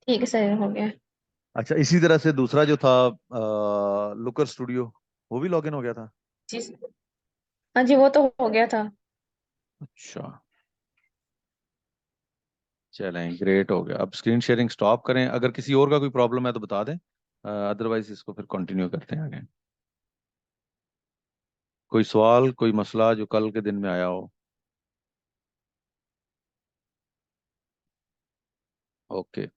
ठीक है, सही हो गया। अच्छा, इसी तरह से दूसरा जो था लुकर स्टूडियो, वो भी लॉगिन हो गया था। जी। हाँ जी, वो तो हो गया था। अच्छा, चलें, ग्रेट हो गया। अब स्क्रीन शेयरिंग स्टॉप करें, अगर किसी और का कोई प्रॉब्लम है तो बता दें, अदरवाइज इसको फिर कंटिन्यू करते हैं आगे। कोई सवाल, कोई मसला जो कल के दिन में आया हो। ओके।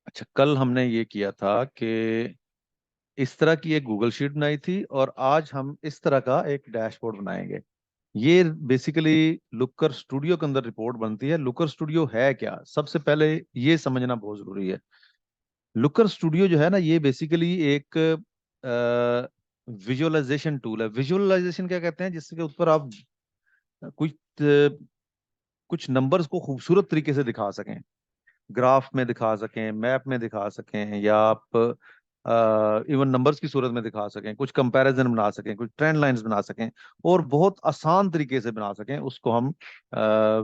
अच्छा, कल हमने ये किया था कि इस तरह की एक गूगल शीट बनाई थी, और आज हम इस तरह का एक डैशबोर्ड बनाएंगे। ये बेसिकली लुकर स्टूडियो के अंदर रिपोर्ट बनती है। लुकर स्टूडियो है क्या, सबसे पहले ये समझना बहुत जरूरी है। लुकर स्टूडियो जो है ना, ये बेसिकली एक विजुअलाइजेशन टूल है। विजुअलाइजेशन क्या कहते हैं, जिसके ऊपर आप कुछ नंबर्स को खूबसूरत तरीके से दिखा सकें, ग्राफ में दिखा सकें, मैप में दिखा सकें, या आप इवन नंबर्स की सूरत में दिखा सकें, कुछ कंपैरिजन बना सकें, कुछ ट्रेंड लाइंस बना सकें, और बहुत आसान तरीके से बना सकें, उसको हम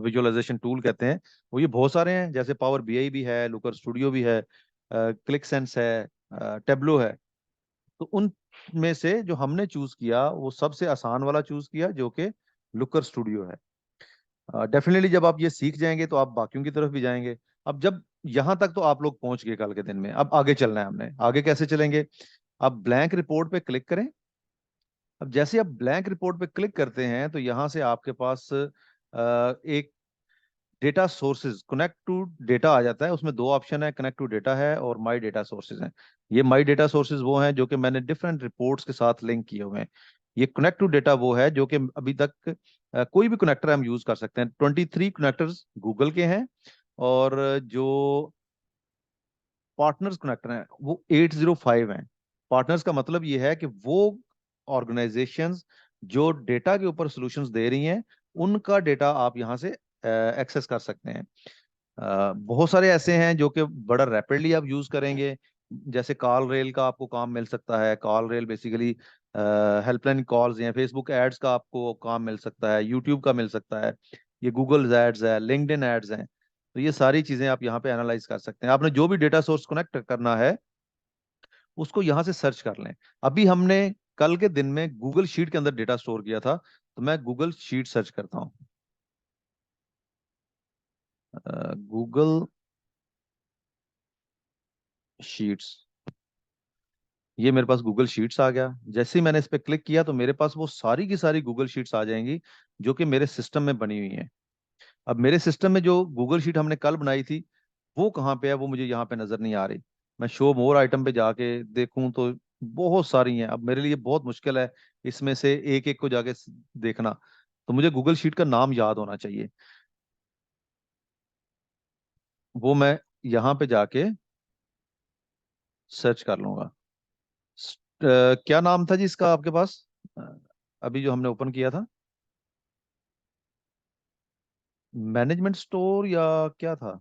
विजुअलाइजेशन टूल कहते हैं। वो ये बहुत सारे हैं, जैसे पावर बीआई भी है, लुकर स्टूडियो भी है, क्लिक सेंस है, टेब्लो है। तो उन में से जो हमने चूज किया, वो सबसे आसान वाला चूज किया, जो कि लुकर स्टूडियो है। डेफिनेटली जब आप ये सीख जाएंगे तो आप बाकियों की तरफ भी जाएंगे। अब जब यहां तक तो आप लोग पहुंच गए कल के दिन में, अब आगे चलना है हमने। आगे कैसे चलेंगे? अब ब्लैंक रिपोर्ट पे क्लिक करें। अब जैसे आप ब्लैंक रिपोर्ट पे क्लिक करते हैं तो यहां से आपके पास एक data sources, connect to data आ जाता है। उसमें दो ऑप्शन है, कनेक्ट टू डेटा है और माई डेटा सोर्सेज है। ये माई डेटा सोर्सेज वो हैं जो कि मैंने डिफरेंट रिपोर्ट्स के साथ लिंक किए हुए हैं। ये कनेक्ट टू डेटा वो है जो कि अभी तक कोई भी कनेक्टर हम यूज कर सकते हैं। 23 कनेक्टर्स गूगल के हैं, और जो पार्टनर्स कनेक्टर हैं वो 805 हैं। पार्टनर्स का मतलब ये है कि वो ऑर्गेनाइजेशंस जो डेटा के ऊपर सॉल्यूशंस दे रही हैं, उनका डेटा आप यहाँ से एक्सेस कर सकते हैं। बहुत सारे ऐसे हैं जो कि बड़ा रैपिडली आप यूज करेंगे। जैसे कॉल रेल का आपको काम मिल सकता है। Call rail basically helpline calls हैं। फेसबुक एड्स का आपको काम मिल सकता है, यूट्यूब का मिल सकता है, ये गूगल एड्स है, लिंक्डइन एड्स हैं। तो ये सारी चीजें आप यहाँ पे एनालाइज कर सकते हैं। आपने जो भी डेटा सोर्स कनेक्ट करना है, उसको यहाँ से सर्च कर लें। अभी हमने कल के दिन में गूगल शीट के अंदर डेटा स्टोर किया था, तो मैं गूगल शीट सर्च करता हूँ। गूगल शीट्स, ये मेरे पास गूगल शीट्स आ गया। जैसे ही मैंने इस पर क्लिक किया तो मेरे पास वो सारी की सारी गूगल शीट्स आ जाएंगी, जो कि मेरे सिस्टम में बनी हुई हैं। अब मेरे सिस्टम में जो गूगल शीट हमने कल बनाई थी, वो कहाँ पे है, वो मुझे यहाँ पे नजर नहीं आ रही। मैं शो मोर आइटम पे जाके देखूं तो बहुत सारी हैं। अब मेरे लिए बहुत मुश्किल है इसमें से एक एक को जाके देखना। तो मुझे गूगल शीट का नाम याद होना चाहिए, वो मैं यहाँ पे जाके सर्च कर लूंगा। क्या नाम था जी इसका आपके पास, अ, अभी जो हमने ओपन किया था? मैनेजमेंट स्टोर या क्या था?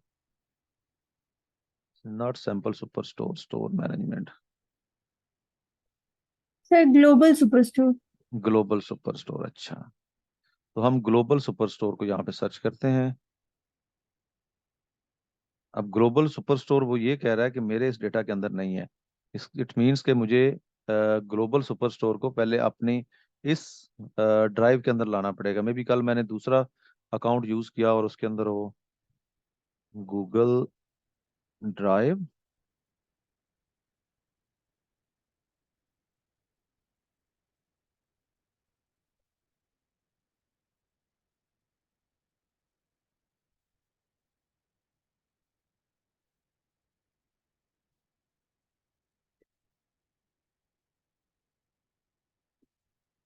Not sample super store, store management. Sir, global superstore. Global super store, अच्छा। तो हम ग्लोबल सुपर स्टोर को यहाँ पे सर्च करते हैं। अब ग्लोबल सुपर स्टोर वो ये कह रहा है कि मेरे इस डेटा के अंदर नहीं है। इस इट मीन्स कि मुझे ग्लोबल सुपर स्टोर को पहले अपनी इस ड्राइव के अंदर लाना पड़ेगा। मे बी कल मैंने दूसरा अकाउंट यूज किया और उसके अंदर हो गूगल ड्राइव।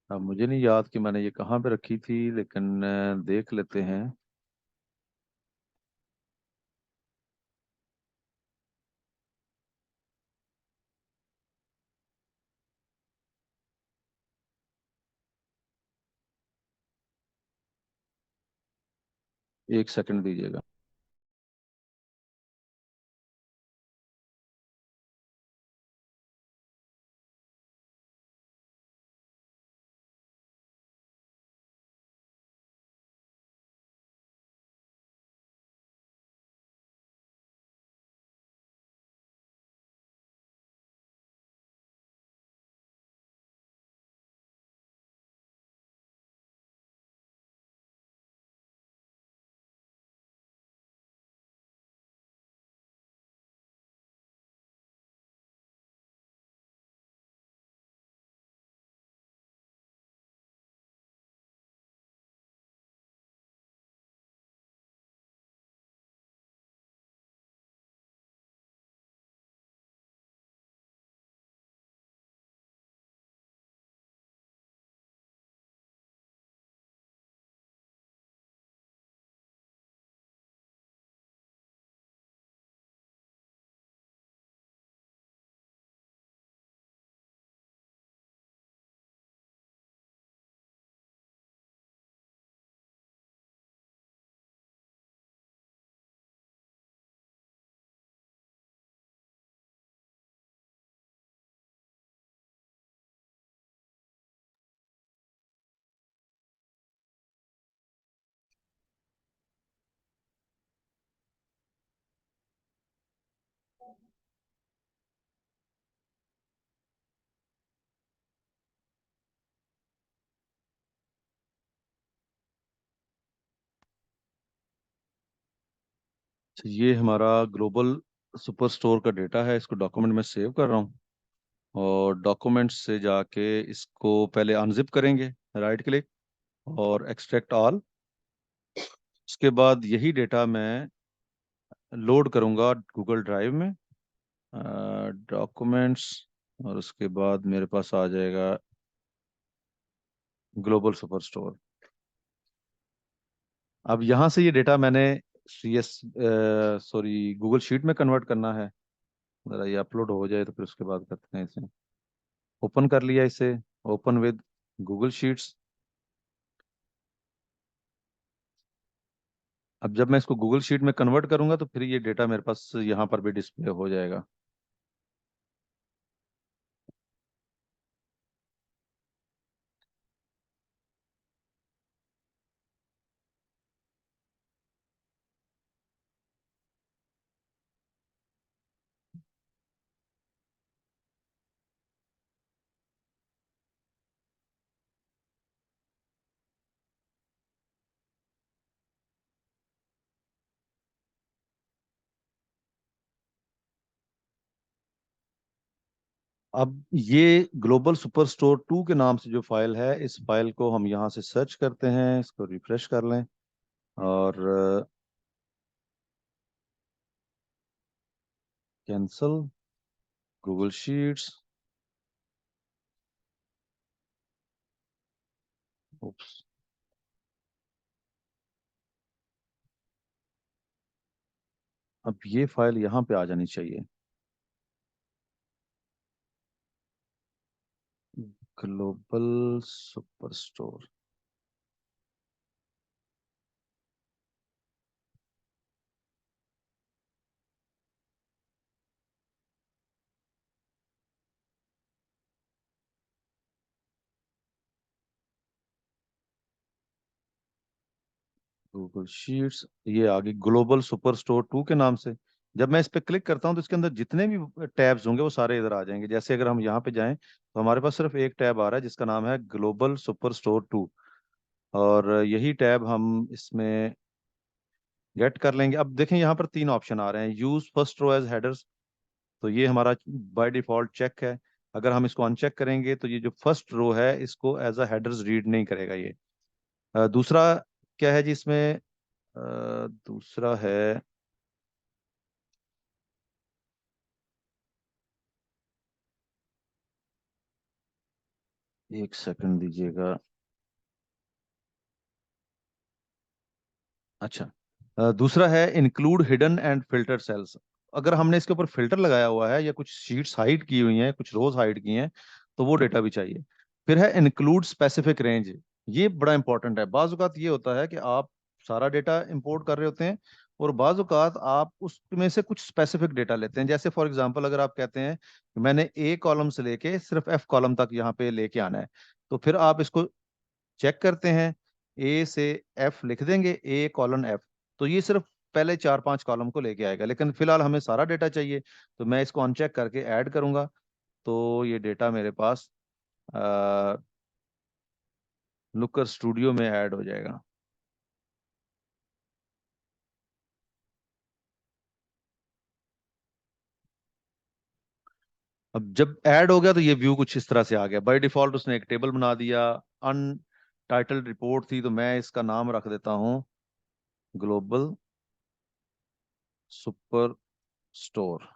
अब मुझे नहीं याद कि मैंने ये कहाँ पे रखी थी, लेकिन देख लेते हैं। एक सेकंड दीजिएगा। ये हमारा ग्लोबल सुपर स्टोर का डेटा है, इसको डॉक्यूमेंट में सेव कर रहा हूँ। और डॉक्यूमेंट्स से जाके इसको पहले अनजिप करेंगे, राइट क्लिक और एक्सट्रैक्ट ऑल। उसके बाद यही डेटा मैं लोड करूँगा गूगल ड्राइव में, डॉक्यूमेंट्स, और उसके बाद मेरे पास आ जाएगा ग्लोबल सुपर स्टोर। अब यहाँ से ये डेटा मैंने C S sorry Google sheet में कन्वर्ट करना है। ज़रा ये अपलोड हो जाए तो फिर उसके बाद करते हैं इसे। ओपन कर लिया इसे, ओपन विद गूगल शीट्स। अब जब मैं इसको गूगल शीट में कन्वर्ट करूंगा तो फिर ये डेटा मेरे पास यहाँ पर भी डिस्प्ले हो जाएगा। अब ये ग्लोबल सुपर स्टोर 2 के नाम से जो फाइल है, इस फाइल को हम यहाँ से सर्च करते हैं, इसको रिफ्रेश कर लें और कैंसल गूगल शीट्स। उप्स, अब ये फाइल यहाँ पे आ जानी चाहिए, global super store. Google sheets, ये आ गई ग्लोबल सुपर स्टोर 2 के नाम से। जब मैं इस पे क्लिक करता हूँ तो इसके अंदर जितने भी टैब्स होंगे वो सारे इधर आ जाएंगे। जैसे अगर हम यहाँ पे जाएं तो हमारे पास सिर्फ एक टैब आ रहा है जिसका नाम है ग्लोबल सुपर स्टोर 2। और यही टैब हम इसमें गेट कर लेंगे। अब देखें यहाँ पर 3 ऑप्शन आ रहे हैं, use first row as headers, तो ये हमारा बाय डिफॉल्ट चेक है। अगर हम इसको अनचेक करेंगे तो ये जो फर्स्ट रो है इसको एज अ हेडर्स रीड नहीं करेगा ये। दूसरा क्या है जी इसमें, दूसरा है, एक सेकंड दीजिएगा। अच्छा, दूसरा है include hidden and filter cells. अगर हमने इसके ऊपर फिल्टर लगाया हुआ है या कुछ शीट्स हाइड की हुई हैं, कुछ रोज हाइड की हैं, तो वो डेटा भी चाहिए। फिर है इंक्लूड स्पेसिफिक रेंज। ये बड़ा इंपॉर्टेंट है। बाज़ औक़ात ये होता है कि आप सारा डेटा इंपोर्ट कर रहे होते हैं और बाज़ औक़ात आप उसमें से कुछ स्पेसिफिक डेटा लेते हैं। जैसे फॉर एग्जांपल अगर आप कहते हैं कि मैंने ए कॉलम से लेके सिर्फ एफ कॉलम तक यहाँ पे लेके आना है, तो फिर आप इसको चेक करते हैं, ए से एफ लिख देंगे, ए कॉलन एफ, तो ये सिर्फ पहले 4-5 कॉलम को लेके आएगा। लेकिन फिलहाल हमें सारा डेटा चाहिए, तो मैं इसको अनचेक करके ऐड करूंगा, तो ये डेटा मेरे पास लुकर स्टूडियो में ऐड हो जाएगा। अब जब ऐड हो गया तो ये व्यू कुछ इस तरह से आ गया। बाय डिफॉल्ट उसने एक टेबल बना दिया, अनटाइटल्ड रिपोर्ट थी, तो मैं इसका नाम रख देता हूँ global super store.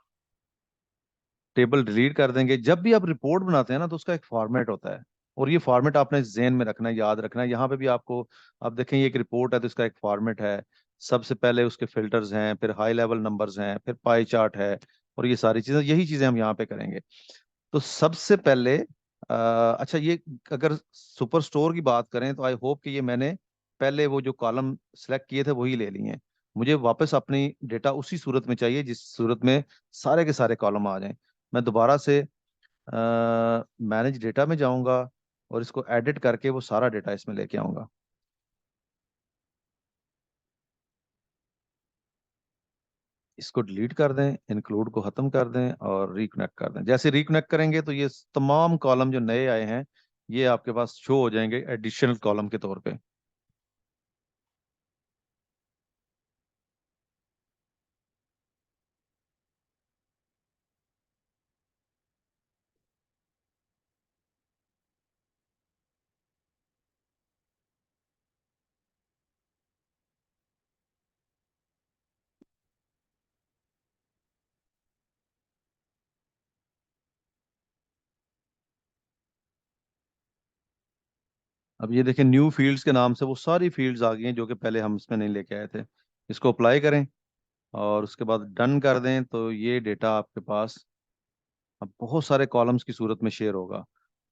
Table delete कर देंगे। जब भी आप रिपोर्ट बनाते हैं ना तो उसका एक फॉर्मेट होता है, और ये फॉर्मेट आपने जेन में रखना है, याद रखना है। यहाँ पे भी आपको, आप देखें ये एक रिपोर्ट है तो इसका एक फॉर्मेट है। सबसे पहले उसके फिल्टर्स हैं, फिर हाई लेवल नंबर्स हैं, फिर पाई चार्ट है, और ये सारी चीजें, यही चीजें हम यहाँ पे करेंगे। तो सबसे पहले अच्छा, ये अगर सुपर स्टोर की बात करें तो आई होप कि ये मैंने पहले वो जो कॉलम सेलेक्ट किए थे वही ले लिए हैं। मुझे वापस अपनी डेटा उसी सूरत में चाहिए जिस सूरत में सारे के सारे कॉलम आ जाएं। मैं दोबारा से मैनेज डेटा में जाऊंगा और इसको एडिट करके वो सारा डेटा इसमें लेके आऊंगा। इसको डिलीट कर दें, इंक्लूड को खत्म कर दें और रिकनेक्ट कर दें। जैसे रिकनेक्ट करेंगे तो ये तमाम कॉलम जो नए आए हैं ये आपके पास शो हो जाएंगे एडिशनल कॉलम के तौर पे। अब ये देखें, न्यू फील्ड्स के नाम से वो सारी फील्ड्स आ गई हैं जो कि पहले हम इसमें नहीं लेके आए थे। इसको अप्लाई करें और उसके बाद डन कर दें, तो ये डेटा आपके पास अब बहुत सारे कॉलम्स की सूरत में शेयर होगा।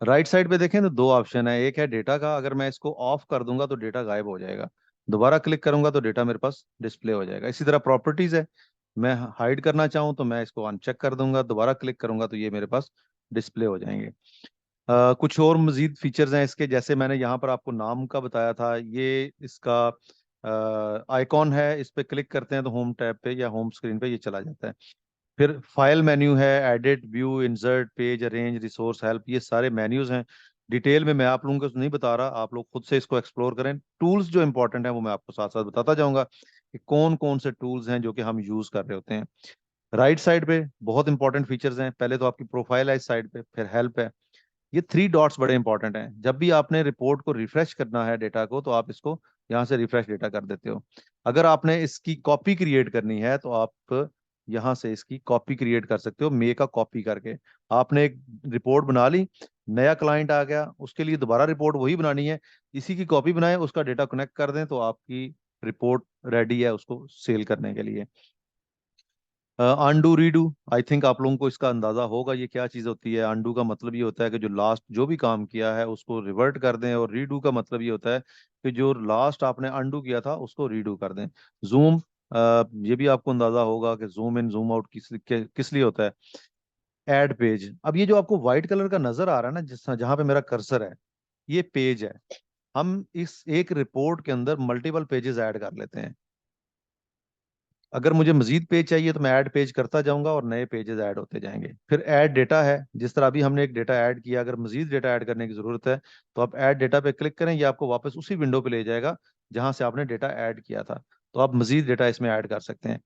राइट साइड पे देखें तो दो ऑप्शन है, एक है डेटा का, अगर मैं इसको ऑफ कर दूंगा तो डेटा गायब हो जाएगा, दोबारा क्लिक करूंगा तो डेटा मेरे पास डिस्प्ले हो जाएगा। इसी तरह प्रॉपर्टीज है, मैं हाइड करना चाहूँ तो मैं इसको अनचेक कर दूंगा, दोबारा क्लिक करूंगा तो ये मेरे पास डिस्प्ले हो जाएंगे। कुछ और मजीद फीचर्स हैं इसके, जैसे मैंने यहाँ पर आपको नाम का बताया था, ये इसका आइकॉन है, इस पे क्लिक करते हैं तो होम टैब पे या होम स्क्रीन पे ये चला जाता है। फिर फाइल मेन्यू है, edit, view, insert, page, arrange, resource, help, ये सारे मेन्यूज हैं। डिटेल में मैं आप लोगों को नहीं बता रहा, आप लोग खुद से इसको एक्सप्लोर करें। टूल्स जो इंपॉर्टेंट है वो मैं आपको साथ साथ बताता जाऊंगा कि कौन कौन से टूल्स हैं जो कि हम यूज कर रहे होते हैं। राइट साइड पे बहुत इंपॉर्टेंट फीचर्स हैं, पहले तो आपकी प्रोफाइल है इस साइड पे, फिर हेल्प है। ये थ्री डॉट्स बड़े इंपॉर्टेंट हैं, जब भी आपने रिपोर्ट को रिफ्रेश करना है डेटा को, तो आप इसको यहाँ से रिफ्रेश डेटा कर देते हो। अगर आपने इसकी कॉपी क्रिएट करनी है तो आप यहाँ से इसकी कॉपी क्रिएट कर सकते हो, मेक का कॉपी करके। आपने एक रिपोर्ट बना ली, नया क्लाइंट आ गया, उसके लिए दोबारा रिपोर्ट वही बनानी है, इसी की कॉपी बनाए, उसका डेटा कनेक्ट कर दें तो आपकी रिपोर्ट रेडी है उसको सेल करने के लिए। अंडू रीडू, आई थिंक आप लोगों को इसका अंदाजा होगा ये क्या चीज होती है। अंडू का मतलब ये होता है कि जो लास्ट जो भी काम किया है उसको रिवर्ट कर दें, और रीडू का मतलब ये होता है कि जो लास्ट आपने अंडू किया था उसको रीडू कर दें। जूम, ये भी आपको अंदाजा होगा कि जूम इन जूम आउट किस लिए होता है। एड पेज, अब ये जो आपको व्हाइट कलर का नजर आ रहा है ना, जिस जहां पे मेरा कर्सर है, ये पेज है। हम इस एक रिपोर्ट के अंदर मल्टीपल पेजेस ऐड कर लेते हैं। अगर मुझे मजीद पेज चाहिए तो मैं ऐड पेज करता जाऊंगा और नए पेजेस ऐड होते जाएंगे। फिर ऐड डेटा है, जिस तरह अभी हमने एक डेटा ऐड किया, अगर मजीद डेटा ऐड करने की जरूरत है तो आप ऐड डेटा पे क्लिक करें, ये आपको वापस उसी विंडो पे ले जाएगा जहां से आपने डेटा ऐड किया था, तो आप मजीद डेटा इसमें ऐड कर सकते हैं।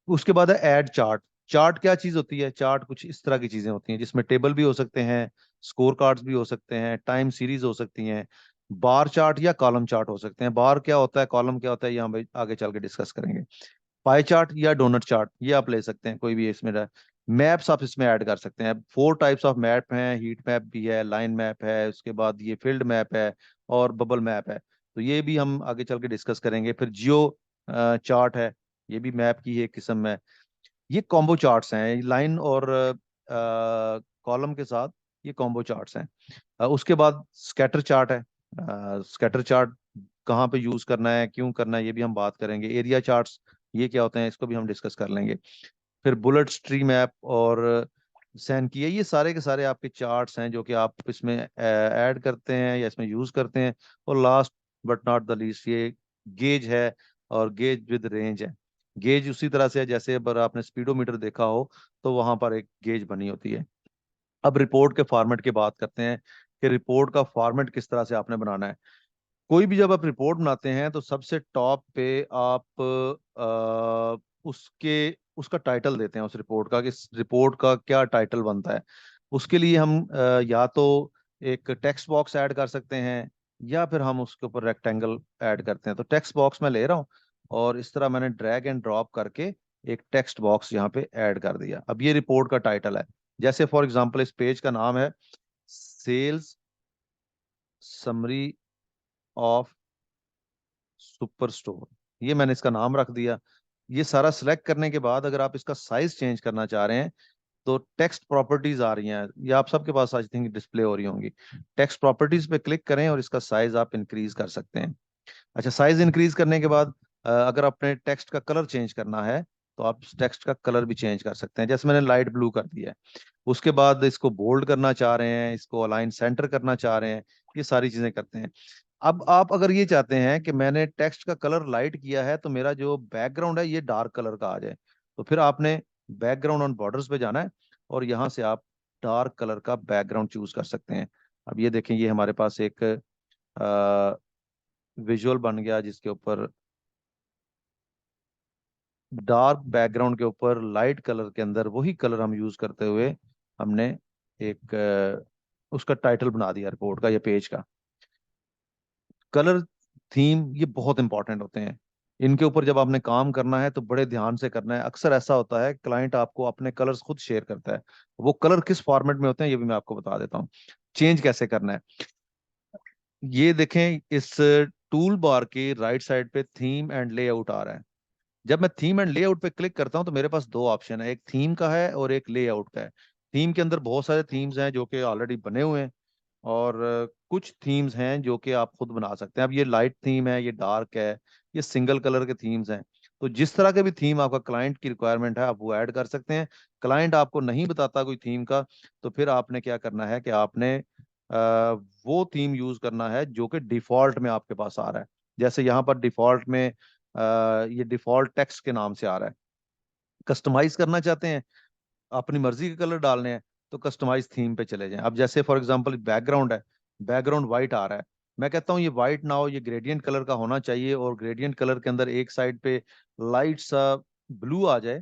उसके बाद है ऐड चार्ट। चार्ट क्या चीज होती है? चार्ट कुछ इस तरह की चीजें होती हैं जिसमें टेबल भी हो सकते हैं, स्कोर कार्ड्स भी हो सकते हैं, टाइम सीरीज हो सकती हैं, बार चार्ट या कॉलम चार्ट हो सकते हैं। बार क्या होता है, कॉलम क्या होता है, ये हम आगे चल के डिस्कस करेंगे। पाई चार्ट या डोनट चार्ट ये आप ले सकते हैं, कोई भी इसमें रहा। मैप्स आप इसमें ऐड कर सकते हैं, फोर टाइप्स ऑफ मैप हैं, हीट मैप भी है, लाइन मैप है, उसके बाद ये फील्ड मैप है और बबल मैप है, तो ये भी हम आगे चल के डिस्कस करेंगे। फिर जियो चार्ट है, ये भी मैप की एक किस्म है। ये कॉम्बो चार्ट्स हैं, लाइन और कॉलम के साथ ये कॉम्बो चार्ट्स हैं। उसके बाद स्कैटर चार्ट है। स्कैटर चार्ट कहाँ पे यूज करना है, क्यों करना है, ये भी हम बात करेंगे। एरिया चार्ट्स ये क्या होते हैं, इसको भी हम डिस्कस कर लेंगे। फिर बुलेट ट्री मैप और सैन की है, ये सारे के सारे आपके चार्ट्स हैं जो कि आप इसमें ऐड करते हैं या इसमें यूज करते हैं। और last but not the least ये गेज है, और गेज विद रेंज है। गेज उसी तरह से है जैसे अगर आपने स्पीडोमीटर देखा हो तो वहां पर एक गेज बनी होती है। अब रिपोर्ट के फॉर्मेट की बात करते हैं कि रिपोर्ट का फॉर्मेट किस तरह से आपने बनाना है। कोई भी जब आप रिपोर्ट बनाते हैं तो सबसे टॉप पे आप उसके उसका टाइटल देते हैं उस रिपोर्ट का, कि इस रिपोर्ट का क्या टाइटल बनता है। उसके लिए हम या तो एक टेक्स्ट बॉक्स ऐड कर सकते हैं, या फिर हम उसके ऊपर रेक्टेंगल ऐड करते हैं। तो टेक्स्ट बॉक्स मैं ले रहा हूँ और इस तरह मैंने ड्रैग एंड ड्रॉप करके एक टेक्स्ट बॉक्स यहाँ पे ऐड कर दिया। अब ये रिपोर्ट का टाइटल है, जैसे फॉर एग्जांपल इस पेज का नाम है sales summary of super store, ये मैंने इसका नाम रख दिया। ये सारा सिलेक्ट करने के बाद अगर आप इसका साइज चेंज करना चाह रहे हैं तो टेक्स्ट प्रॉपर्टीज आ रही हैं, ये आप सबके पास आई थिंक डिस्प्ले हो रही होंगी। टेक्स्ट प्रॉपर्टीज पे क्लिक करें और इसका साइज आप इंक्रीज कर सकते हैं। अच्छा, साइज इंक्रीज करने के बाद अगर आपने टेक्स्ट का कलर चेंज करना है तो आप टेक्स्ट का कलर भी चेंज कर सकते हैं, जैसे मैंने लाइट ब्लू कर दिया है। उसके बाद इसको बोल्ड करना चाह रहे हैं, इसको अलाइन सेंटर करना चाह रहे हैं, ये सारी चीजें करते हैं। अब आप अगर ये चाहते हैं कि मैंने टेक्स्ट का कलर लाइट किया है तो मेरा जो बैकग्राउंड है ये डार्क कलर का आ जाए, तो फिर आपने बैकग्राउंड ऑन बॉर्डर्स पे जाना है और यहाँ से आप डार्क कलर का बैकग्राउंड चूज कर सकते हैं। अब ये देखें, ये हमारे पास एक विजुअल बन गया जिसके ऊपर डार्क बैकग्राउंड के ऊपर लाइट कलर के अंदर वही कलर हम यूज करते हुए हमने एक उसका टाइटल बना दिया रिपोर्ट का या पेज का। कलर थीम ये बहुत इंपॉर्टेंट होते हैं, इनके ऊपर जब आपने काम करना है तो बड़े ध्यान से करना है। अक्सर ऐसा होता है क्लाइंट आपको अपने कलर्स खुद शेयर करता है, वो कलर किस फॉर्मेट में होते हैं ये भी मैं आपको बता देता हूँ। चेंज कैसे करना है, ये देखें, इस टूल बार के राइट साइड पे थीम एंड लेआउट आ रहा है। जब मैं थीम एंड लेआउट पे क्लिक करता हूं तो मेरे पास दो ऑप्शन है, एक थीम का है और एक लेआउट का है। थीम के अंदर बहुत सारे थीम्स हैं जो कि ऑलरेडी बने हुए हैं, और कुछ थीम्स हैं जो कि आप खुद बना सकते हैं। अब ये लाइट थीम है, ये डार्क है, ये सिंगल कलर के थीम्स हैं। तो जिस तरह के भी थीम आपका क्लाइंट की रिक्वायरमेंट है आप वो ऐड कर सकते हैं। क्लाइंट आपको नहीं बताता कोई थीम का, तो फिर आपने क्या करना है कि आपने वो थीम यूज करना है जो कि डिफॉल्ट में आपके पास आ रहा है। जैसे यहाँ पर डिफॉल्ट में ये डिफॉल्ट टेक्स्ट के नाम से आ रहा है। कस्टमाइज करना चाहते हैं, अपनी मर्जी के कलर डालने हैं, तो कस्टमाइज थीम पे चले जाएं। अब जैसे फॉर एग्जांपल बैकग्राउंड है, बैकग्राउंड वाइट आ रहा है, मैं कहता हूँ ये वाइट ना हो, ये ग्रेडियंट कलर का होना चाहिए, और ग्रेडियंट कलर के अंदर एक साइड पे लाइट सा ब्लू आ जाए,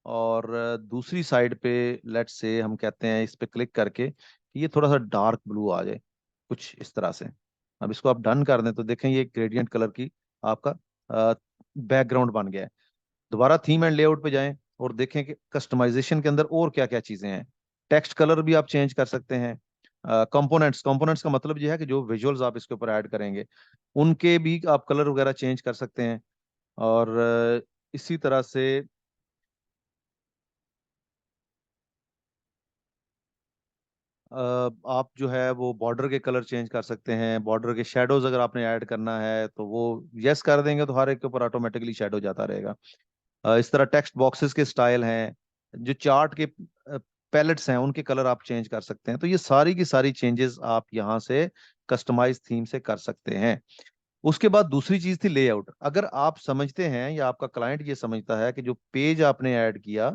और दूसरी साइड पे लेट्स से हम कहते हैं इस पे क्लिक करके कि ये थोड़ा सा डार्क ब्लू आ जाए, कुछ इस तरह से। अब इसको आप डन कर दें तो देखें ये ग्रेडियंट कलर की आपका बैकग्राउंड बन गया है। दोबारा थीम एंड लेआउट पे जाएं और देखें कि कस्टमाइजेशन के अंदर और क्या क्या चीजें हैं। टेक्स्ट कलर भी आप चेंज कर सकते हैं। कंपोनेंट्स, कंपोनेंट्स का मतलब ये है कि जो विजुअल्स आप इसके ऊपर ऐड करेंगे उनके भी आप कलर वगैरह चेंज कर सकते हैं। और इसी तरह से आप जो है वो बॉर्डर के कलर चेंज कर सकते हैं। बॉर्डर के शेडोज अगर आपने ऐड करना है तो वो यस कर देंगे तो हर एक के ऊपर ऑटोमेटिकली शेडो जाता रहेगा। इस तरह टेक्स्ट बॉक्सेस के स्टाइल हैं, जो चार्ट के पैलेट्स हैं उनके कलर आप चेंज कर सकते हैं। तो ये सारी की सारी चेंजेस आप यहाँ से कस्टमाइज थीम से कर सकते हैं। उसके बाद दूसरी चीज थी लेआउट। अगर आप समझते हैं या आपका क्लाइंट ये समझता है कि जो पेज आपने ऐड किया,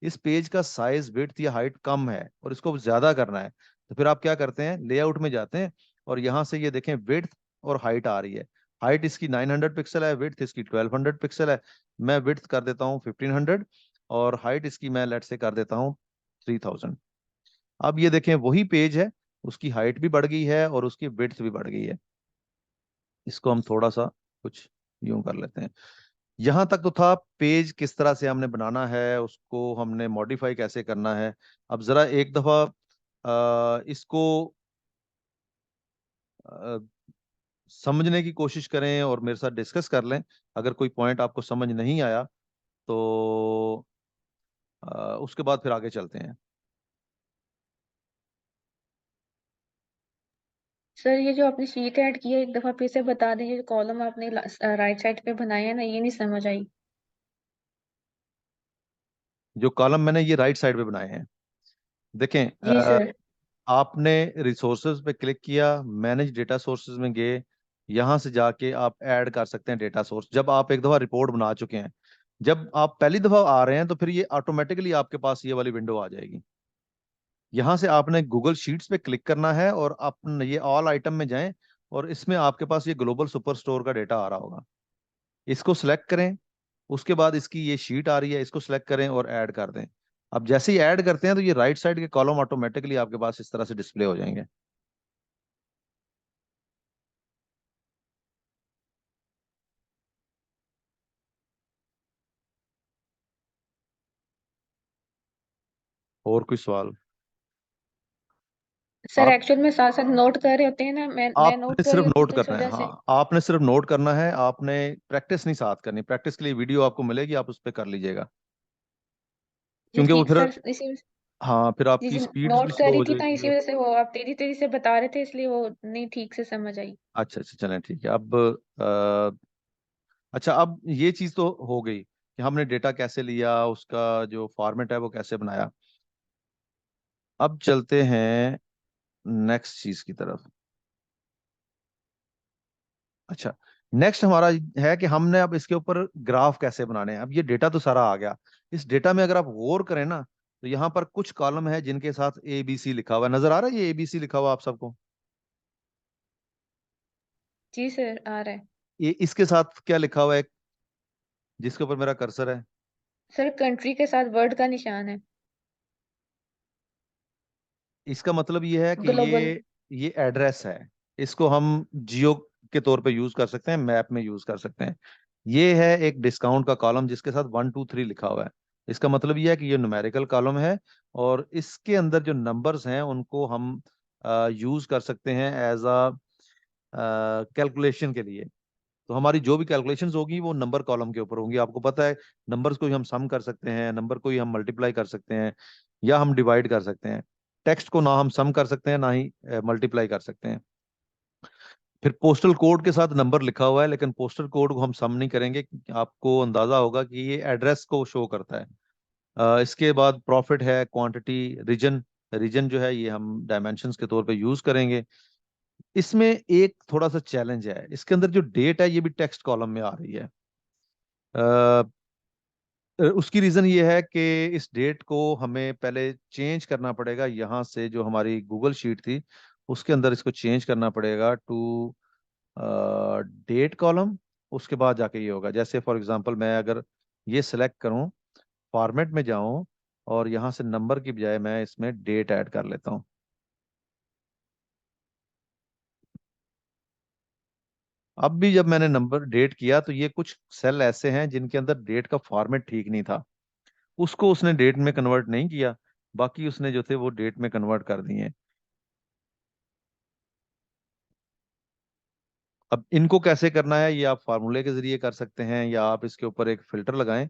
इस पेज का साइज विड्थ या हाइट कम है और इसको ज्यादा करना है, तो फिर आप क्या करते हैं, लेआउट में जाते हैं और यहाँ से ये देखें विड्थ और हाइट आ रही है। हाइट इसकी 900 पिक्सल है, विड्थ इसकी 1200 पिक्सल है। मैं विड्थ कर देता हूँ 1500 और हाइट इसकी मैं लेट से कर देता हूँ 3000। अब ये देखें वही पेज है, उसकी हाइट भी बढ़ गई है और उसकी विड्थ भी बढ़ गई है। इसको हम थोड़ा सा कुछ यूं कर लेते हैं। यहां तक तो था पेज किस तरह से हमने बनाना है, उसको हमने मॉडिफाई कैसे करना है। अब जरा एक दफा इसको अ, समझने की कोशिश करें और मेरे साथ डिस्कस कर लें। अगर कोई पॉइंट आपको समझ नहीं आया तो उसके बाद फिर आगे चलते हैं। सर ये जो आपने शीट ऐड की है एक दफा फिर से बता दीजिए, जो कॉलम आपने राइट साइड पे बनाए हैं ना, ये नहीं समझ आई। जो कॉलम मैंने ये राइट साइड पे बनाए हैं, देखें, जी सर। आपने रिसोर्सेज पे क्लिक किया, मैनेज डेटा सोर्सेज में गए, यहां से जाके आप ऐड कर सकते हैं डेटा सोर्स। जब आप एक दफा रिपोर्ट बना चुके हैं, जब आप पहली दफा आ रहे हैं तो फिर ये ऑटोमेटिकली आपके पास ये वाली विंडो आ जाएगी। यहां से आपने गूगल शीट्स पे क्लिक करना है और आप ये ऑल आइटम में जाएं, और इसमें आपके पास ये ग्लोबल सुपर स्टोर का डेटा आ रहा होगा। इसको सिलेक्ट करें, उसके बाद इसकी ये शीट आ रही है, इसको सिलेक्ट करें और ऐड कर दें। अब जैसे ही ऐड करते हैं तो ये राइट साइड के कॉलम ऑटोमेटिकली आपके पास इस तरह से डिस्प्ले हो जाएंगे। और कोई सवाल? सर आप एक्चुअल में साथ साथ नोट कर रहे होते हैं ना, मैं नोट आपने कर रही सिर्फ होती हूँ नोट तो इस करना है, वजह से। हाँ आपने सिर्फ नोट करना है, आपने प्रैक्टिस नहीं साथ करनी। प्रैक्टिस के लिए वीडियो आपको मिलेगी, आप उस पर कर लीजिएगा, जी क्योंकि वो ठीक फिर, सर, इसी हाँ फिर जी आपकी जी स्पीड्स भी नोट कर स्लो रही हो थी ना, जाएगी। इसी वजह से वो आप तेजी तेजी से बता रहे थे, इसलिए वो नहीं ठीक से समझ आई। अच्छा अच्छा, चलें ठीक है। अब अच्छा, अब ये चीज़ तो हो गई कि हमने डेटा कैसे लिया, उसका जो फॉर्मेट है वो कैसे बनाया। अब चलते हैं नेक्स्ट चीज की तरफ। अच्छा, नेक्स्ट हमारा है कि हमने अब इसके ऊपर ग्राफ कैसे बनाने हैं। अब ये डेटा तो सारा आ गया, इस डेटा में अगर आप गौर करें ना तो यहाँ पर कुछ कॉलम है जिनके साथ ABC लिखा हुआ है। नजर आ रहा है ये ABC लिखा हुआ आप सबको? जी सर आ रहा है। ये इसके साथ क्या लिखा हुआ है जिसके ऊपर मेरा कर्सर है? सर कंट्री के साथ वर्ड का निशान है। इसका मतलब ये है कि ग्लोबल। ये एड्रेस है। इसको हम जियो के तौर पे यूज कर सकते हैं, मैप में यूज कर सकते हैं। ये है एक डिस्काउंट का कॉलम जिसके साथ 1 2 3 लिखा हुआ है। इसका मतलब ये है कि ये न्यूमेरिकल कॉलम है, और इसके अंदर जो नंबर्स हैं उनको हम यूज कर सकते हैं एज कैलकुलेशन के लिए। तो हमारी जो भी कैलकुलेशंस होगी वो नंबर कॉलम के ऊपर होंगी। आपको पता है नंबर्स को ही हम सम कर सकते हैं, नंबर को ही हम मल्टीप्लाई कर सकते हैं, या हम डिवाइड कर सकते हैं। टेक्स्ट को ना हम सम कर सकते हैं ना ही मल्टीप्लाई कर सकते हैं। फिर पोस्टल कोड के साथ नंबर लिखा हुआ है, लेकिन पोस्टल कोड को हम सम नहीं करेंगे। आपको अंदाजा होगा कि ये एड्रेस को शो करता है। इसके बाद प्रॉफिट है, क्वांटिटी, रीजन। रीजन जो है ये हम डायमेंशंस के तौर पे यूज करेंगे। इसमें एक थोड़ा सा चैलेंज है, इसके अंदर जो डेट है ये भी टेक्स्ट कॉलम में आ रही है। उसकी रीजन ये है कि इस डेट को हमें पहले चेंज करना पड़ेगा, यहाँ से जो हमारी गूगल शीट थी उसके अंदर इसको चेंज करना पड़ेगा टू डेट कॉलम। उसके बाद जाके ये होगा। जैसे फॉर एग्जांपल मैं अगर ये सिलेक्ट करूं, फॉर्मेट में जाऊं, और यहाँ से नंबर की बजाय मैं इसमें डेट ऐड कर लेता हूं। अब भी जब मैंने नंबर डेट किया तो ये कुछ सेल ऐसे हैं जिनके अंदर डेट का फॉर्मेट ठीक नहीं था, उसको उसने डेट में कन्वर्ट नहीं किया, बाकी उसने जो थे वो डेट में कन्वर्ट कर दिए। अब इनको कैसे करना है ये आप फार्मूले के जरिए कर सकते हैं, या आप इसके ऊपर एक फिल्टर लगाएं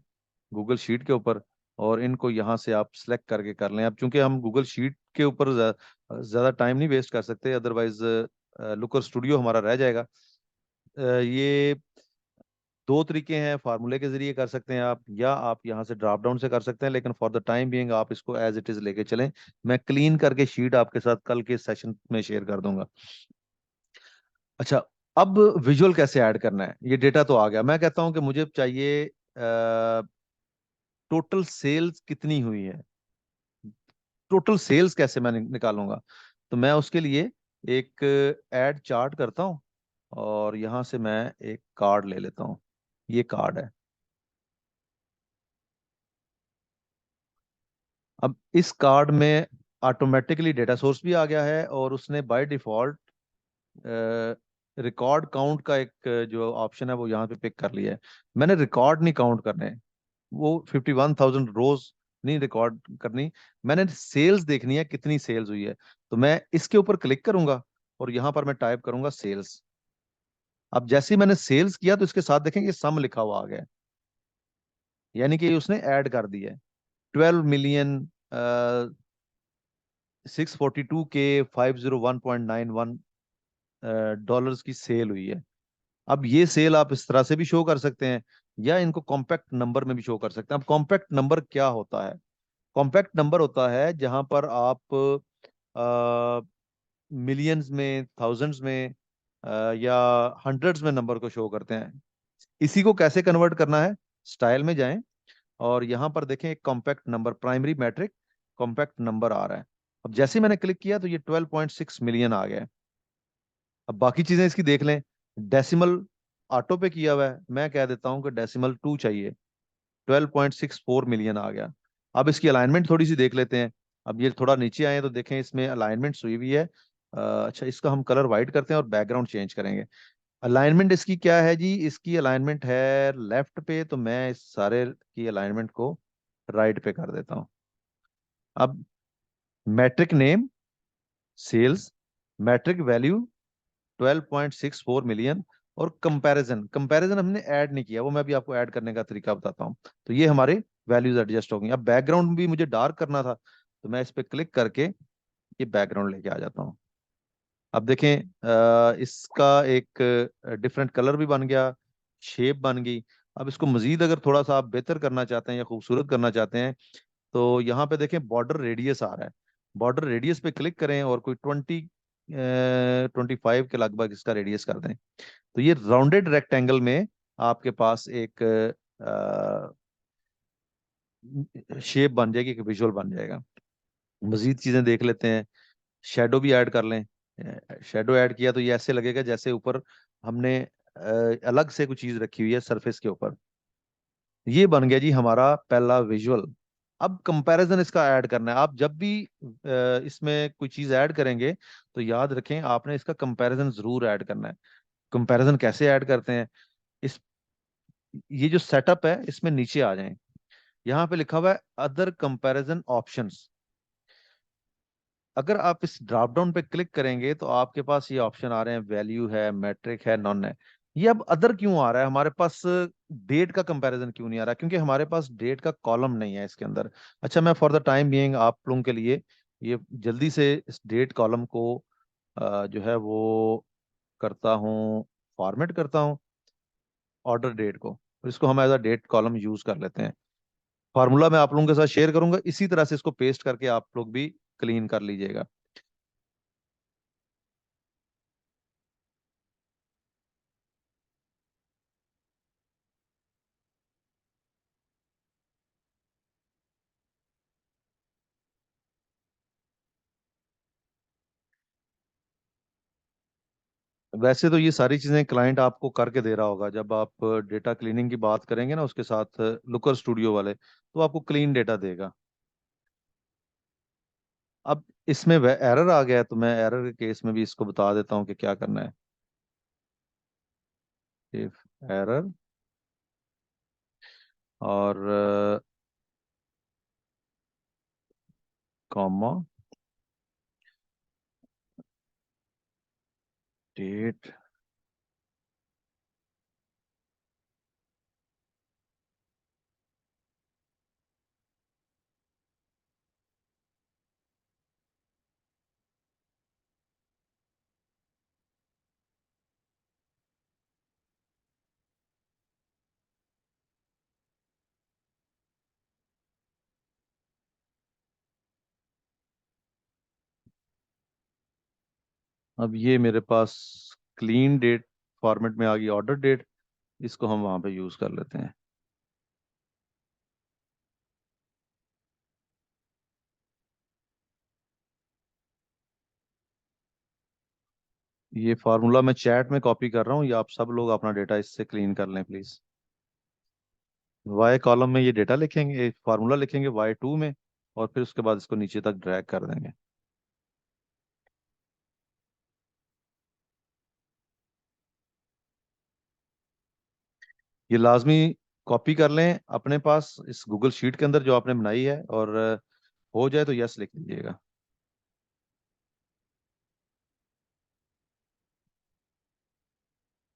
गूगल शीट के ऊपर, और इनको यहाँ से आप सिलेक्ट करके कर लें। अब चूंकि हम गूगल शीट के ऊपर ज़्यादा टाइम नहीं वेस्ट कर सकते, अदरवाइज लुकर स्टूडियो हमारा रह जाएगा। ये दो तरीके हैं, फार्मूले के जरिए कर सकते हैं आप, या आप यहाँ से ड्रॉप डाउन से कर सकते हैं, लेकिन फॉर द टाइम बीइंग आप इसको एज इट इज लेके चलें। मैं क्लीन करके शीट आपके साथ कल के सेशन में शेयर कर दूंगा। अच्छा, अब विजुअल कैसे ऐड करना है? ये डेटा तो आ गया, मैं कहता हूं कि मुझे चाहिए टोटल सेल्स कितनी हुई है। टोटल सेल्स कैसे मैं निकालूंगा? तो मैं उसके लिए एक ऐड चार्ट करता हूं, और यहां से मैं एक कार्ड ले लेता हूं। ये कार्ड है। अब इस कार्ड में ऑटोमेटिकली डेटा सोर्स भी आ गया है, और उसने बाय डिफॉल्ट रिकॉर्ड काउंट का एक जो ऑप्शन है वो यहाँ पे पिक कर लिया है। मैंने रिकॉर्ड नहीं काउंट करने, वो 51,000 रोज नहीं रिकॉर्ड करनी, मैंने सेल्स देखनी है कितनी सेल्स हुई है। तो मैं इसके ऊपर क्लिक करूंगा, और यहाँ पर मैं टाइप करूंगा सेल्स। अब जैसे ही मैंने सेल्स किया तो इसके साथ देखेंगे सम लिखा हुआ आ गया है, यानी कि उसने ऐड कर दिया है। 12 मिलियन 642K 501.91 डॉलर्स की सेल हुई है। अब ये सेल आप इस तरह से भी शो कर सकते हैं, या इनको कॉम्पैक्ट नंबर में भी शो कर सकते हैं। अब कॉम्पैक्ट नंबर क्या होता है? कॉम्पैक्ट नंबर होता है जहां पर आप मिलियंस में, थाउजेंड्स में, या हंड्रेड्स में नंबर को शो करते हैं। इसी को कैसे कन्वर्ट करना है? स्टाइल में जाएं, और यहां पर देखें एक compact number, primary metric compact number आ रहा है। अब जैसे ही मैंने क्लिक किया तो ये 12.6 मिलियन आ गया है। अब बाकी चीजें इसकी देख लें। डेसिमल ऑटो पे किया हुआ है, मैं कह देता हूं कि डेसिमल 2 चाहिए। 12.64 मिलियन आ गया। अब इसकी अलाइनमेंट थोड़ी सी देख लेते हैं। अब ये थोड़ा नीचे आए तो देखें इसमें अलाइनमेंट हुई हुई है। अच्छा, इसका हम कलर वाइट करते हैं और बैकग्राउंड चेंज करेंगे। अलाइनमेंट इसकी क्या है जी? इसकी अलाइनमेंट है लेफ्ट पे, तो मैं इस सारे की अलाइनमेंट को राइट पे कर देता हूँ। अब metric name, sales, metric value 12.64 million, और कंपैरिजन, कंपैरिजन हमने ऐड नहीं किया, वो मैं भी आपको ऐड करने का तरीका बताता हूँ। तो ये हमारे वैल्यूज एडजस्ट हो गई। अब बैकग्राउंड भी मुझे डार्क करना था, तो मैं इस पे क्लिक करके ये बैकग्राउंड लेके आ जाता हूँ। अब देखें इसका एक डिफरेंट कलर भी बन गया, शेप बन गई। अब इसको मजीद अगर थोड़ा सा आप बेहतर करना चाहते हैं या खूबसूरत करना चाहते हैं, तो यहाँ पे देखें बॉर्डर रेडियस आ रहा है। बॉर्डर रेडियस पे क्लिक करें और कोई 25 के लगभग इसका रेडियस कर दें। तो ये राउंडेड रेक्टेंगल में आपके पास एक शेप बन जाएगी, एक विजुअल बन जाएगा। मजीद चीजें देख लेते हैं। शेडो भी ऐड कर लें। शेडो ऐड किया तो ये ऐसे लगेगा जैसे ऊपर हमने अलग से कुछ चीज रखी हुई है सरफेस के ऊपर। ये बन गया जी हमारा पहला विजुअल। अब कंपैरिजन इसका ऐड करना है। आप जब भी इसमें कोई चीज ऐड करेंगे तो याद रखें आपने इसका कंपैरिजन जरूर ऐड करना है। कंपैरिजन कैसे ऐड करते हैं? इस ये जो सेटअप है इसमें नीचे आ जाएं, यहाँ पे लिखा हुआ है अदर कंपैरिजन ऑप्शंस। अगर आप इस ड्रॉप डाउन पे क्लिक करेंगे तो आपके पास ये ऑप्शन आ रहे हैं, वैल्यू है, मैट्रिक है, नॉन है। ये अब अदर क्यों आ रहा है हमारे पास? डेट का कंपैरिजन क्यों नहीं आ रहा? क्योंकि हमारे पास डेट का कॉलम नहीं है इसके अंदर। अच्छा, मैं फॉर द टाइम बीइंग आप लोगों के लिए ये जल्दी से इस डेट कॉलम को जो है वो करता हूँ, फॉर्मेट करता हूँ ऑर्डर डेट को, और इसको हम as a date column use कर लेते हैं। फार्मूला मैं आप लोगों के साथ शेयर करूंगा, इसी तरह से इसको पेस्ट करके आप लोग भी क्लीन कर लीजिएगा। वैसे तो ये सारी चीजें क्लाइंट आपको करके दे रहा होगा, जब आप डेटा क्लीनिंग की बात करेंगे ना उसके साथ लुकर स्टूडियो वाले, तो आपको क्लीन डेटा देगा। अब इसमें एरर आ गया है, तो मैं एरर के केस में भी इसको बता देता हूँ कि क्या करना है। इफ एरर और कॉमा डेट। अब ये मेरे पास क्लीन डेट फॉर्मेट में आ गई ऑर्डर डेट, इसको हम वहां पे यूज कर लेते हैं। ये फार्मूला मैं चैट में कॉपी कर रहा हूँ, ये आप सब लोग अपना डेटा इससे क्लीन कर लें प्लीज। वाई कॉलम में ये डेटा लिखेंगे, फार्मूला लिखेंगे Y2 में, और फिर उसके बाद इसको नीचे तक ड्रैग कर देंगे। ये लाजमी कॉपी कर लें अपने पास इस गूगल शीट के अंदर जो आपने बनाई है, और हो जाए तो यस लिख दीजिएगा।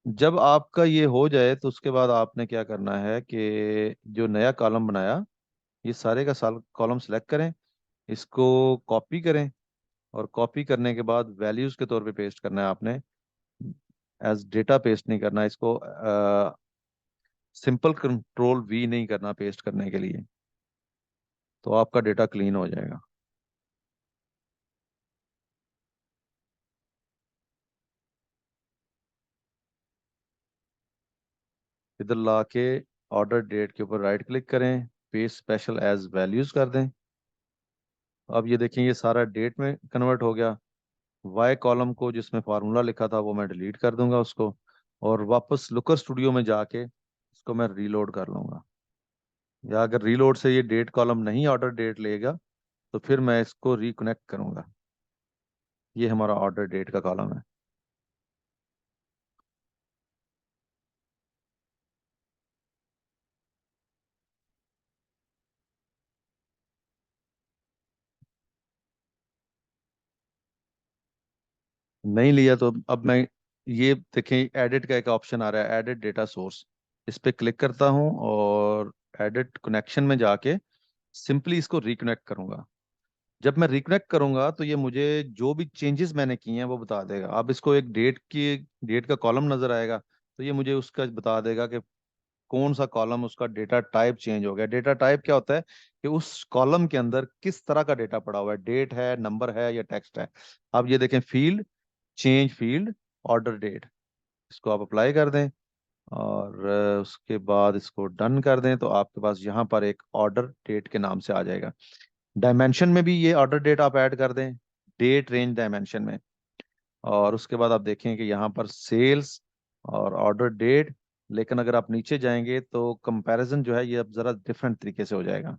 जब आपका ये हो जाए तो उसके बाद आपने क्या करना है कि जो नया कॉलम बनाया, ये सारे का साल कॉलम सेलेक्ट करें, इसको कॉपी करें, और कॉपी करने के बाद वैल्यूज के तौर पे पेस्ट करना है आपने, एज डेटा पेस्ट नहीं करना इसको। सिंपल कंट्रोल V नहीं करना पेस्ट करने के लिए, तो आपका डेटा क्लीन हो जाएगा। इधर लाके ऑर्डर डेट के ऊपर राइट क्लिक करें, पेस्ट स्पेशल एज वैल्यूज कर दें। अब ये देखें, ये सारा डेट में कन्वर्ट हो गया। वाई कॉलम को जिसमें फार्मूला लिखा था वो मैं डिलीट कर दूंगा उसको, और वापस लुकर स्टूडियो में जाके इसको मैं रीलोड कर लूंगा। या अगर रीलोड से ये डेट कॉलम नहीं ऑर्डर डेट लेगा, तो फिर मैं इसको रिकनेक्ट करूंगा। ये हमारा ऑर्डर डेट का कॉलम है। नहीं लिया तो अब मैं, ये देखें एडिट का एक ऑप्शन आ रहा है, एडिट डेटा सोर्स। इस पे क्लिक करता हूँ और एडिट कनेक्शन में जाके सिंपली इसको रिकनेक्ट करूंगा। जब मैं रिकनेक्ट करूंगा तो ये मुझे जो भी चेंजेस मैंने किए हैं वो बता देगा। अब इसको एक डेट का कॉलम नजर आएगा, तो ये मुझे उसका बता देगा कि कौन सा कॉलम, उसका डेटा टाइप चेंज हो गया। डेटा टाइप क्या होता है कि उस कॉलम के अंदर किस तरह का डेटा पड़ा हुआ है, डेट है, नंबर है, या टेक्स्ट है। अब ये देखें, field change field order date, इसको आप अप्लाई कर दें, और उसके बाद इसको डन कर दें, तो आपके पास यहाँ पर एक ऑर्डर डेट के नाम से आ जाएगा। डायमेंशन में भी ये ऑर्डर डेट आप ऐड कर दें, डेट रेंज डायमेंशन में। और उसके बाद आप देखें कि यहाँ पर सेल्स और ऑर्डर डेट, लेकिन अगर आप नीचे जाएंगे तो कंपैरिजन जो है ये अब जरा डिफरेंट तरीके से हो जाएगा।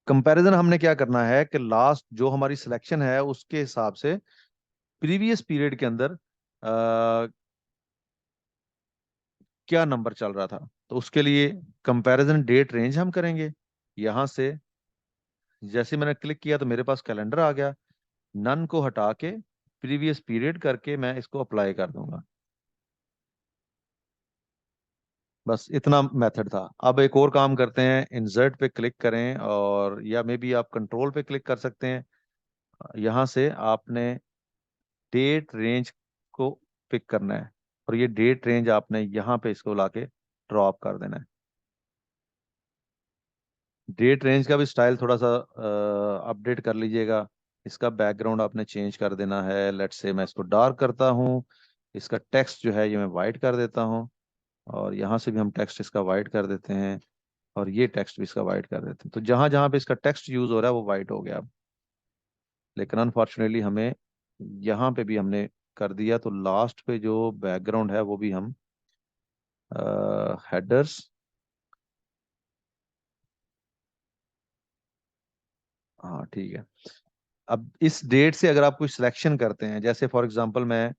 कंपैरिजन हमने क्या करना है कि लास्ट जो हमारी सिलेक्शन है उसके हिसाब से प्रीवियस पीरियड के अंदर क्या नंबर चल रहा था, तो उसके लिए कंपैरिजन डेट रेंज हम करेंगे यहाँ से। जैसे मैंने क्लिक किया तो मेरे पास कैलेंडर आ गया। नन को हटा के प्रीवियस पीरियड करके मैं इसको अप्लाई कर दूंगा। बस इतना मेथड था। अब एक और काम करते हैं, इंसर्ट पे क्लिक करें, और या मे बी आप कंट्रोल पे क्लिक कर सकते हैं। यहाँ से आपने डेट रेंज को पिक करना है, और ये डेट रेंज आपने यहाँ पे इसको लाके ड्रॉप कर देना है। डेट रेंज का भी स्टाइल थोड़ा सा अपडेट कर लीजिएगा। इसका बैकग्राउंड आपने चेंज कर देना है। लेट्स से मैं इसको डार्क करता हूँ। इसका टेक्स्ट जो है ये मैं वाइट कर देता हूँ, और यहाँ से भी हम टेक्स्ट इसका वाइट कर देते हैं, और ये टेक्स्ट भी इसका वाइट कर देते हैं। तो जहां जहां पे इसका टेक्स्ट यूज हो रहा है वो वाइट हो गया अब। लेकिन अनफॉर्चुनेटली हमें यहाँ पे भी हमने कर दिया, तो लास्ट पे जो बैकग्राउंड है वो भी हम हेडर्स, हाँ ठीक है। अब इस डेट से अगर आप कुछ सिलेक्शन करते हैं, जैसे फॉर एग्जांपल मैं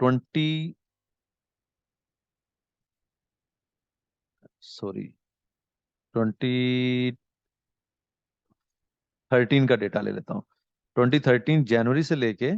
20, सॉरी 2013 का डेटा ले लेता हूँ। 2013 जनवरी से लेके